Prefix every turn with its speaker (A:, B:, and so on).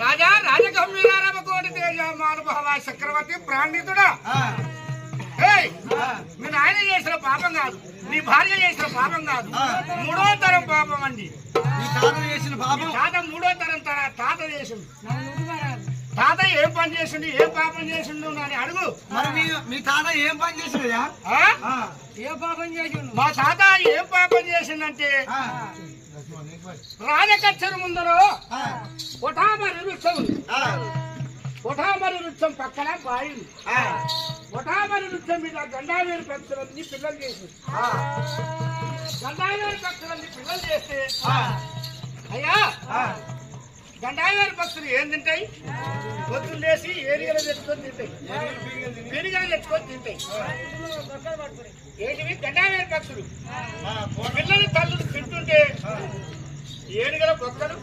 A: రాజా రాజగంభీరారమ కోటి తేజ మానుభవ చక్రవర్తి ప్రాణితుడా మీ నాయన చేసిన పాపం కాదు, నీ భార్య చేసిన పాపం కాదు, మూడో తరం పాపం అండి. తాత మూడో తరం తాత చేసిండు. తాత ఏం పని చేసిండు, ఏం పాపం చేసిండు అని అడుగు.
B: మీ తాత ఏం పని చేసిండు?
A: ఏం పాపం చేసిండు? మా తాత ఏం పాపం చేసిండంటే రాజకచ్చరు ముందరో కొఠామరి వృక్షం ఉంది. కొఠామరి వృక్షం పక్కన బాయి, కొఠామరి వృక్షం మీద గండావేరు పక్షులన్నీ పిల్లలు చేసింది. గండావేరు పక్షులన్నీ పిల్లలు చేస్తే అయ్యా గండావేరు పక్షులు ఏం తింటాయి? పొద్దులు లేసి ఏరియాలో తెచ్చుకొని తింటాయి, పెరిగలు తెచ్చుకొని తింటాయి. ఏంటివి? గండావేరు పక్షులు పిల్లలు తల్లులు తింటుంటే ఏనుగల బొక్కలు